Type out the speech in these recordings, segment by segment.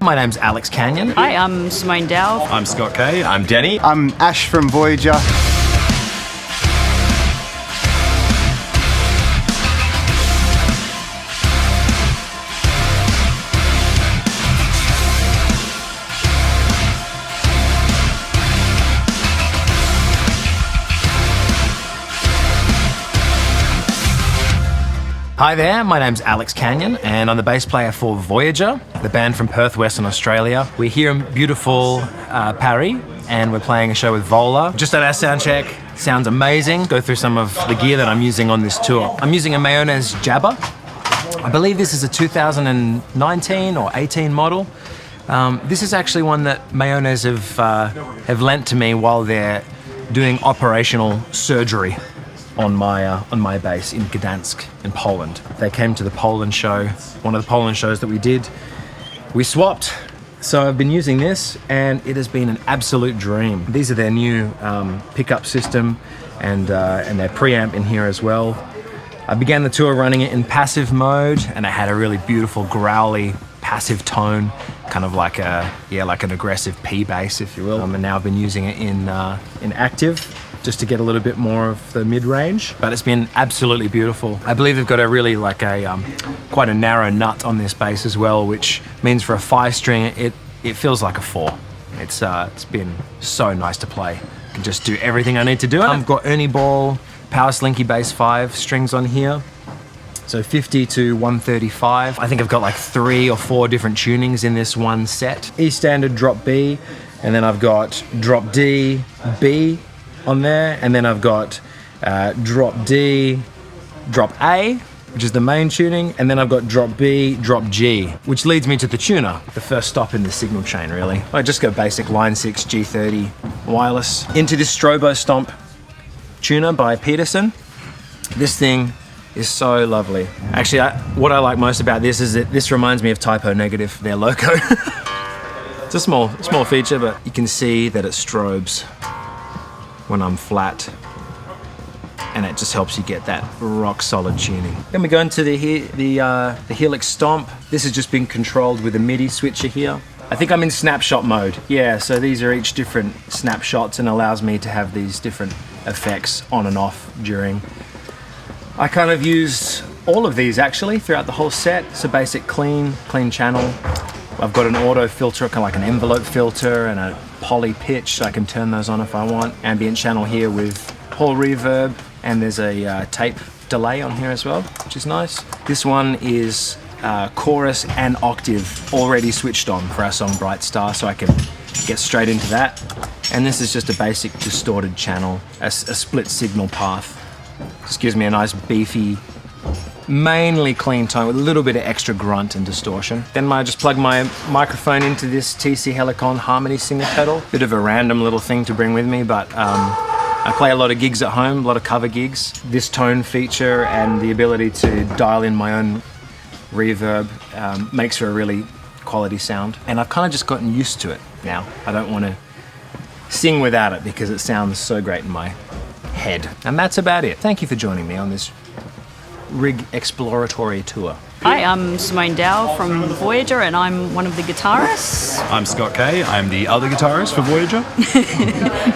My name's Alex Canion. Hi, I'm Simone. I'm Scott Kay. I'm Denny. I'm Ash from Voyager. Hi there, my name's Alex Canion and I'm the bass player for Voyager, the band from Perth, Western Australia. We're here in beautiful Paris and we're playing a show with Vola. Just at our sound check, sounds amazing. Go through some of the gear that I'm using on this tour. I'm using a Mayonnaise Jabba. I believe this is a 2019 or 18 model. This is actually one that Mayonnaise have lent to me while they're doing operational surgery on my bass in Gdansk in Poland. They came to the Poland show, one of the Poland shows that we did. We swapped, so I've been using this and it has been an absolute dream. These are their new pickup system and their preamp in here as well. I began the tour running it in passive mode and it had a really beautiful growly passive tone, kind of like like an aggressive P bass, if you will. And now I've been using it in active, just to get a little bit more of the mid-range, but it's been absolutely beautiful. I believe they've got a really quite a narrow nut on this bass as well, which means for a 5-string it feels like a 4. It's been so nice to play. I can just do everything I need to do. I've got Ernie Ball Power Slinky Bass 5 strings on here. So 50 to 135. I think I've got like 3 or 4 different tunings in this one set. E standard drop B, and then I've got drop D, B on there, and then I've got drop D, drop A, which is the main tuning, and then I've got drop B, drop G, which leads me to the tuner, the first stop in the signal chain really. I just go basic line 6 G30 wireless into this Strobo Stomp tuner by Peterson. This thing is so lovely. Actually, what I like most about this is that this reminds me of Typo Negative, their logo. It's a small feature, but you can see that it strobes when I'm flat, and it just helps you get that rock solid tuning. Then we go into the Helix Stomp. This has just been controlled with a MIDI switcher here. I think I'm in snapshot mode. Yeah, so these are each different snapshots and allows me to have these different effects on and off during. I kind of used all of these actually throughout the whole set. It's a basic clean channel. I've got an auto filter, kind of like an envelope filter, and a poly pitch, so I can turn those on if I want. Ambient channel here with Hall reverb, and there's a tape delay on here as well, which is nice. This one is chorus and octave already switched on for our song Bright Star, so I can get straight into that. And this is just a basic distorted channel, a split signal path. Just gives me a nice beefy, mainly clean tone with a little bit of extra grunt and distortion. Then I just plug my microphone into this TC Helicon Harmony Singer pedal. Bit of a random little thing to bring with me, but I play a lot of gigs at home, a lot of cover gigs. This tone feature and the ability to dial in my own reverb makes for a really quality sound. And I've kind of just gotten used to it now. I don't want to sing without it because it sounds so great in my head. And that's about it. Thank you for joining me on this rig exploratory tour. Hi, I'm Simone from Voyager and I'm one of the guitarists. I'm Scott Kay. I'm the other guitarist for Voyager.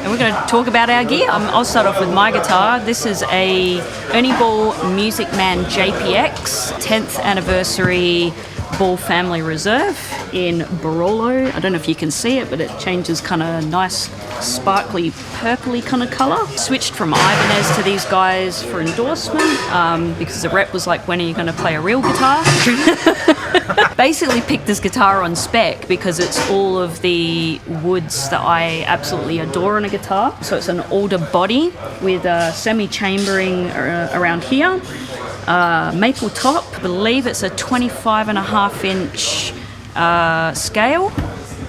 And we're going to talk about our gear. I'll start off with my guitar. This is a Ernie Ball Music Man JPX 10th anniversary Ball Family Reserve in Barolo. I don't know if you can see it, but it changes kind of nice sparkly purpley kind of color. Switched from Ibanez to these guys for endorsement because the rep was like, when are you going to play a real guitar? Basically picked this guitar on spec because it's all of the woods that I absolutely adore on a guitar. So it's an alder body with a semi-chambering around here. Maple top, I believe it's a 25.5-inch scale,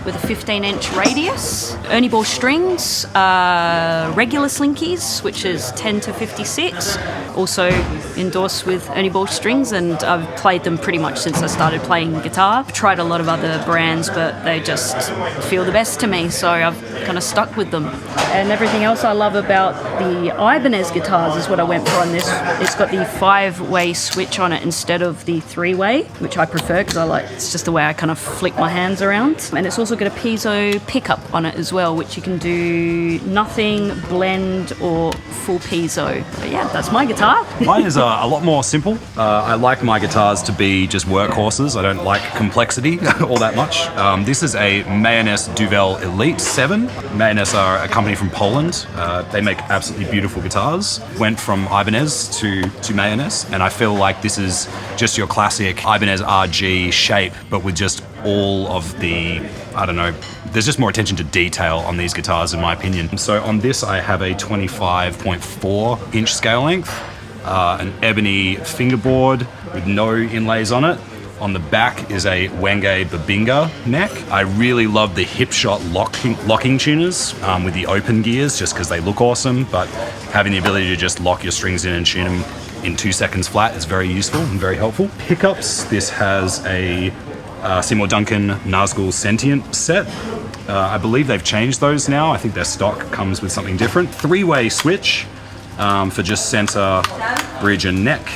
with a 15-inch radius. Ernie ball strings, regular slinkies, which is 10 to 56. Also endorsed with Ernie ball strings, and I've played them pretty much since I started playing guitar. I've tried a lot of other brands, but they just feel the best to me, so I've kind of stuck with them. And everything else I love about the Ibanez guitars is what I went for on this. It's got the 5-way switch on it instead of the 3-way, which I prefer because it's just the way I kind of flick my hands around. And it's also got a piezo pickup on it as well, which you can do nothing, blend, or full piezo. But yeah, that's my guitar. Mine is a lot more simple. I like my guitars to be just workhorses. I don't like complexity all that much. This is a Mayonnaise Duvel Elite 7. Mayonnaise are a company from Poland. They make absolutely beautiful guitars. Went from Ibanez to Mayonnaise, and I feel like this is just your classic Ibanez RG shape, but with just all of the, I don't know, there's just more attention to detail on these guitars in my opinion. So on this I have a 25.4 inch scale length, an ebony fingerboard with no inlays on it. On the back is a Wenge Babinga neck. I really love the hip shot locking tuners with the open gears just because they look awesome, but having the ability to just lock your strings in and tune them in 2 seconds flat is very useful and very helpful. Pickups, this has a Seymour Duncan Nazgul Sentient set. I believe they've changed those now. I think their stock comes with something different. 3-way switch for just center, bridge and neck.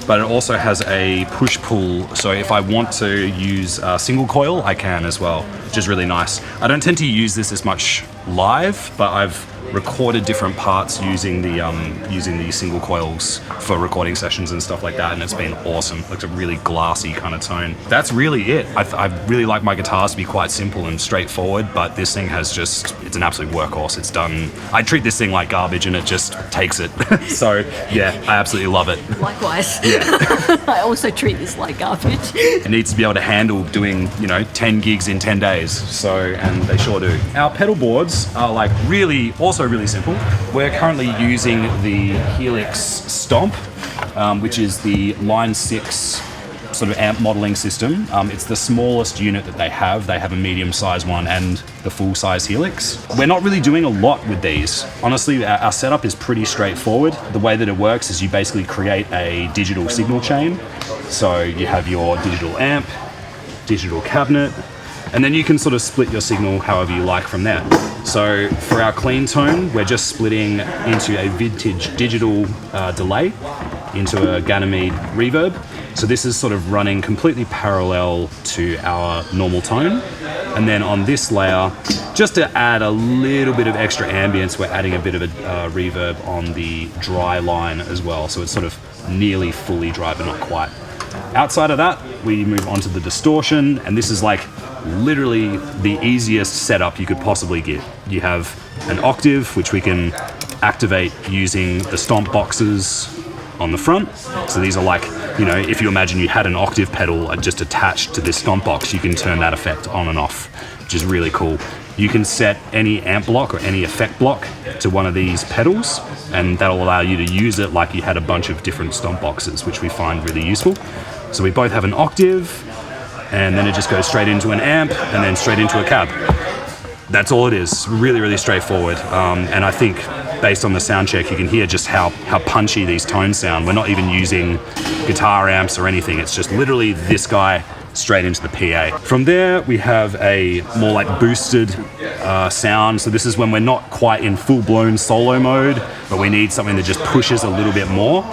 But it also has a push-pull, so if I want to use a single coil, I can as well, which is really nice. I don't tend to use this as much live, but I've recorded different parts using the single coils for recording sessions and stuff like that, and it's been awesome. It's a really glassy kind of tone. That's really it. I really like my guitars to be quite simple and straightforward, but this thing has it's an absolute workhorse. It's done. I treat this thing like garbage and it just takes it. So yeah, I absolutely love it. Likewise. Yeah. I also treat this like garbage. It needs to be able to handle doing, 10 gigs in 10 days. So, and they sure do. Our pedal boards are really simple. We're currently using the Helix Stomp, which is the Line 6 sort of amp modeling system. It's the smallest unit that they have. They have a medium-sized one and the full-size Helix. We're not really doing a lot with these. Honestly, our setup is pretty straightforward. The way that it works is you basically create a digital signal chain. So you have your digital amp, digital cabinet, and then you can sort of split your signal however you like from there. So for our clean tone, we're just splitting into a vintage digital delay into a Ganymede reverb. So this is sort of running completely parallel to our normal tone. And then on this layer, just to add a little bit of extra ambience, we're adding a bit of a reverb on the dry line as well. So it's sort of nearly fully dry, but not quite. Outside of that, we move on to the distortion, and this is like literally the easiest setup you could possibly get. You have an octave, which we can activate using the stomp boxes on the front. So these are like, if you imagine you had an octave pedal just attached to this stomp box, you can turn that effect on and off, which is really cool. You can set any amp block or any effect block to one of these pedals, and that'll allow you to use it like you had a bunch of different stomp boxes, which we find really useful. So we both have an octave, and then it just goes straight into an amp and then straight into a cab. That's all it is. Really, really straightforward. And I think based on the sound check, you can hear just how punchy these tones sound. We're not even using guitar amps or anything. It's just literally this guy straight into the PA. From there, we have a more like boosted sound. So this is when we're not quite in full-blown solo mode, but we need something that just pushes a little bit more.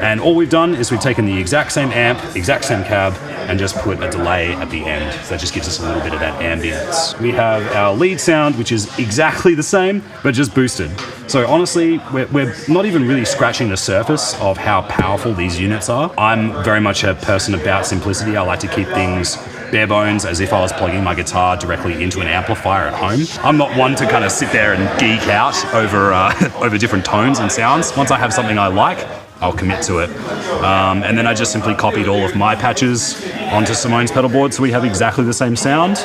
And all we've done is we've taken the exact same amp, exact same cab, and just put a delay at the end. So that just gives us a little bit of that ambience. We have our lead sound, which is exactly the same, but just boosted. So honestly, we're not even really scratching the surface of how powerful these units are. I'm very much a person about simplicity. I like to keep things bare bones, as if I was plugging my guitar directly into an amplifier at home. I'm not one to kind of sit there and geek out over different tones and sounds. Once I have something I like, I'll commit to it. And then I just simply copied all of my patches onto Simone's pedal board, so we have exactly the same sound.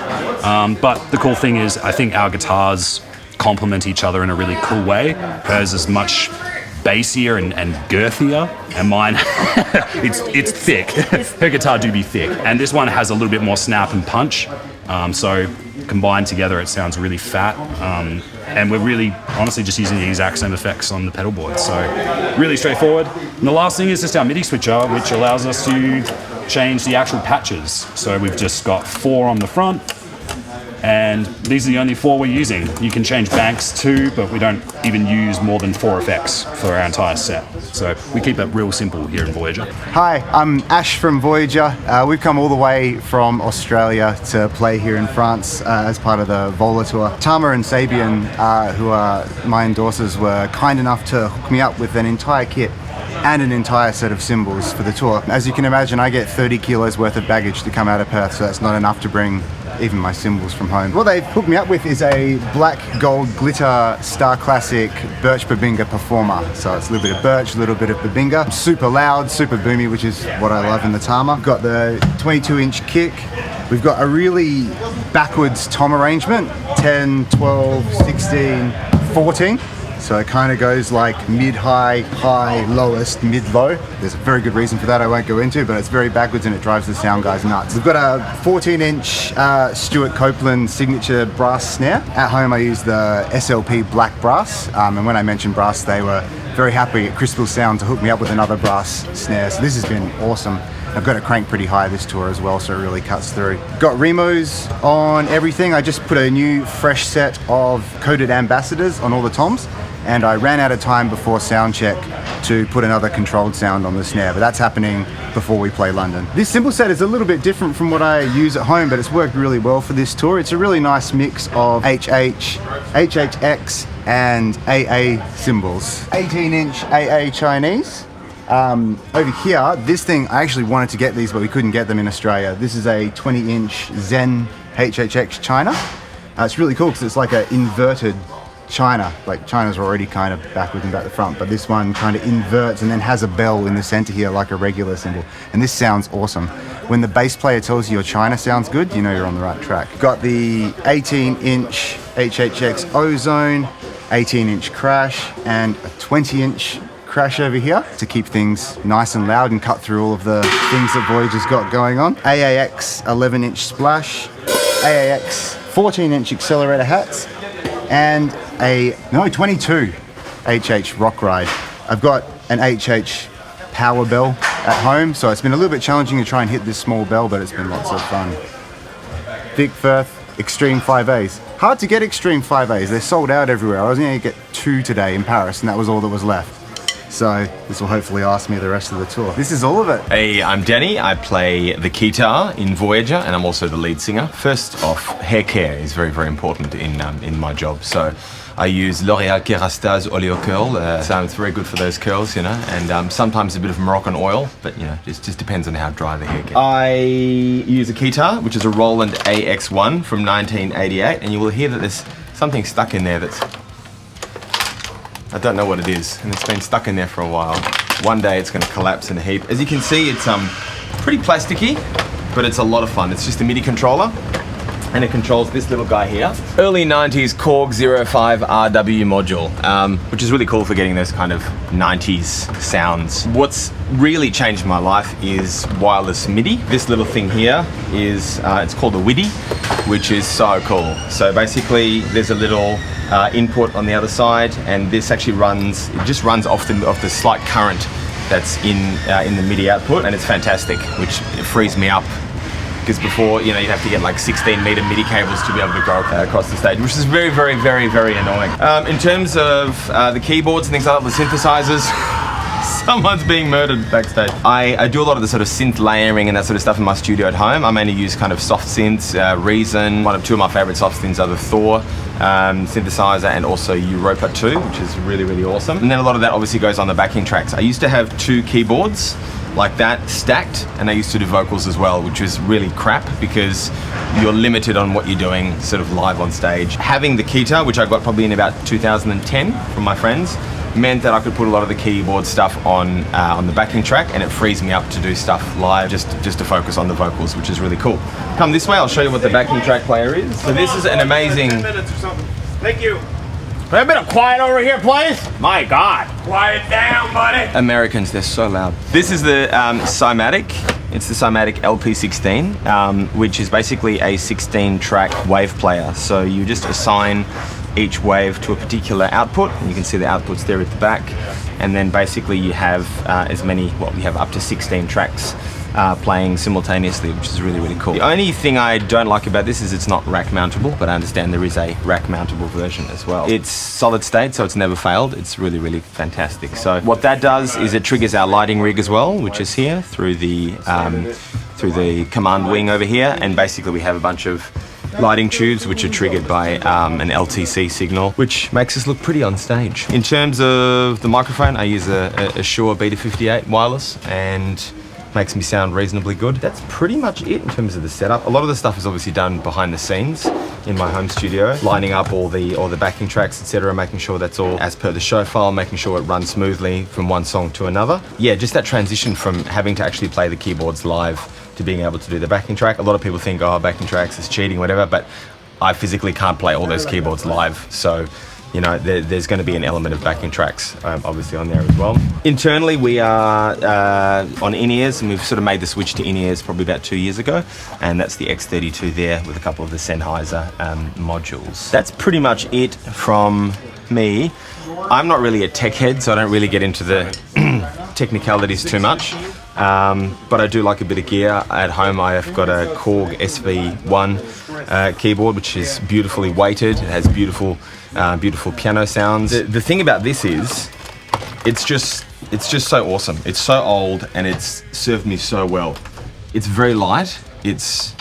But the cool thing is, I think our guitars complement each other in a really cool way. Hers is much bassier and girthier, and mine, it's thick. Her guitar do be thick. And this one has a little bit more snap and punch. So combined together, it sounds really fat. And we're really honestly just using the exact same effects on the pedal board. So really straightforward. And the last thing is just our MIDI switcher, which allows us to change the actual patches. So we've just got 4 on the front, and these are the only 4 we're using. You can change banks too, but we don't even use more than 4 effects for our entire set. So we keep it real simple here in Voyager. Hi, I'm Ash from Voyager. We've come all the way from Australia to play here in France as part of the Vola tour. Tama and Sabian, who are my endorsers, were kind enough to hook me up with an entire kit and an entire set of cymbals for the tour. As you can imagine, I get 30 kilos worth of baggage to come out of Perth, so that's not enough to bring even my cymbals from home. What they've hooked me up with is a black gold glitter Star Classic Birch Babinga Performer. So it's a little bit of birch, a little bit of Babinga. Super loud, super boomy, which is what I love in the Tama. We've got the 22-inch kick. We've got a really backwards tom arrangement, 10, 12, 16, 14. So it kind of goes like mid-high, high, lowest, mid-low. There's a very good reason for that I won't go into, but it's very backwards and it drives the sound guys nuts. We've got a 14-inch Stuart Copeland signature brass snare. At home I use the SLP black brass, and when I mentioned brass, they were very happy at Crystal Sound to hook me up with another brass snare. So this has been awesome. I've got it cranked pretty high this tour as well, so it really cuts through. Got Remos on everything. I just put a new fresh set of coated ambassadors on all the toms, and I ran out of time before soundcheck to put another controlled sound on the snare, but that's happening before we play London. This cymbal set is a little bit different from what I use at home, but it's worked really well for this tour. It's a really nice mix of HH, HHX, and AA cymbals. 18-inch AA Chinese. Over here, this thing, I actually wanted to get these, but we couldn't get them in Australia. This is a 20-inch Zen HHX China. It's really cool because it's like an inverted China. Like China's already kind of backwards and back the front, but this one kind of inverts and then has a bell in the center here like a regular cymbal. And this sounds awesome. When the bass player tells you your China sounds good, you know you're on the right track. Got the 18-inch HHX Ozone, 18-inch Crash, and a 20-inch Crash over here to keep things nice and loud and cut through all of the things that Voyager's got going on. AAX 11-inch Splash, AAX 14-inch accelerator hats, and a 22 HH Rock Ride. I've got an HH power bell at home, so it's been a little bit challenging to try and hit this small bell, but it's been lots of fun. Vic Firth Extreme 5As. Hard to get Extreme 5As, they're sold out everywhere. I was going to get 2 today in Paris, and that was all that was left. So this will hopefully last me the rest of the tour. This is all of it. Hey, I'm Danny. I play the Keytar in Voyager, and I'm also the lead singer. First off, hair care is very, very important in my job. So I use L'Oreal Kerastase Oleo Curl. So it's very good for those curls, you know, and sometimes a bit of Moroccan oil, but you know, it just depends on how dry the hair gets. I use a Keytar, which is a Roland AX1 from 1988, and you will hear that there's something stuck in there that's, I don't know what it is, and it's been stuck in there for a while. One day it's going to collapse in a heap. As you can see, it's pretty plasticky, but it's a lot of fun. It's just a MIDI controller, and it controls this little guy here. Early 90s Korg 05 RW module, which is really cool for getting those kind of 90s sounds. What's really changed my life is wireless MIDI. This little thing here is, it's called a WIDI, which is so cool. So basically there's a little input on the other side, and this actually runs, it just runs off the slight current that's in the MIDI output, and it's fantastic, which frees me up. Because before, you know, you'd have to get like 16-meter MIDI cables to be able to go across the stage, which is very, very, very, very annoying. In terms of the keyboards and things like that, the synthesizers, someone's being murdered backstage. I do a lot of the sort of synth layering and that sort of stuff in my studio at home. I mainly use kind of soft synths, Reason. Two of my favorite soft synths are the Thor synthesizer and also Europa 2, which is really, really awesome. And then a lot of that obviously goes on the backing tracks. I used to have 2 keyboards like that stacked, and I used to do vocals as well, which was really crap because you're limited on what you're doing sort of live on stage. Having the Keytar, which I got probably in about 2010 from my friends, meant that I could put a lot of the keyboard stuff on the backing track, and it frees me up to do stuff live just to focus on the vocals, which is really cool. Come this way, I'll show you what the backing track player is. So this is an amazing... 10 minutes or something. Thank you. A bit of quiet over here, please. My God. Quiet down, buddy. Americans, they're so loud. This is the Cymatic It's the Somatic LP16, which is basically a 16-track wave player. So you just assign each wave to a particular output, and you can see the outputs there at the back. And then basically you have you have up to 16 tracks playing simultaneously, which is really, really cool. The only thing I don't like about this is it's not rack mountable, but I understand there is a rack mountable version as well. It's solid state, so it's never failed. It's really, really fantastic. So what that does is it triggers our lighting rig as well, which is here through the command wing over here, and basically we have a bunch of lighting tubes which are triggered by an LTC signal, which makes us look pretty on stage. In terms of the microphone, I use a Shure Beta 58 wireless, and makes me sound reasonably good. That's pretty much it in terms of the setup. A lot of the stuff is obviously done behind the scenes in my home studio, lining up all the backing tracks, etc., making sure that's all as per the show file, making sure it runs smoothly from one song to another. Yeah, just that transition from having to actually play the keyboards live to being able to do the backing track. A lot of people think, oh, backing tracks is cheating, whatever, but I physically can't play all those keyboards live, so you know, there's going to be an element of backing tracks obviously on there as well. Internally, we are on in-ears, and we've sort of made the switch to in-ears probably about 2 years ago, and that's the X32 there with a couple of the Sennheiser modules. That's pretty much it from me. I'm not really a tech head, so I don't really get into the technicalities too much, but I do like a bit of gear. At home I've got a Korg SV1 keyboard, which is beautifully weighted. It has beautiful piano sounds. The thing about this is it's just so awesome. It's so old and it's served me so well. It's very light. Yes,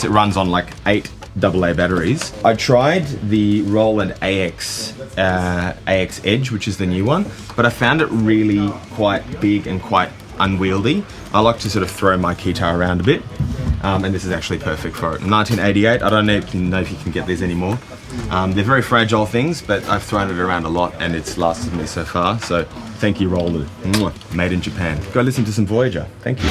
it runs on like 8 AA batteries. I tried the Roland AX Edge, which is the new one, but I found it really quite big and quite unwieldy. I like to sort of throw my Keytar around a bit, and this is actually perfect for it. 1988, I don't know if you can get these anymore. They're very fragile things, but I've thrown it around a lot and it's lasted me so far, so thank you, Roland. Made in Japan. Go listen to some Voyager. Thank you.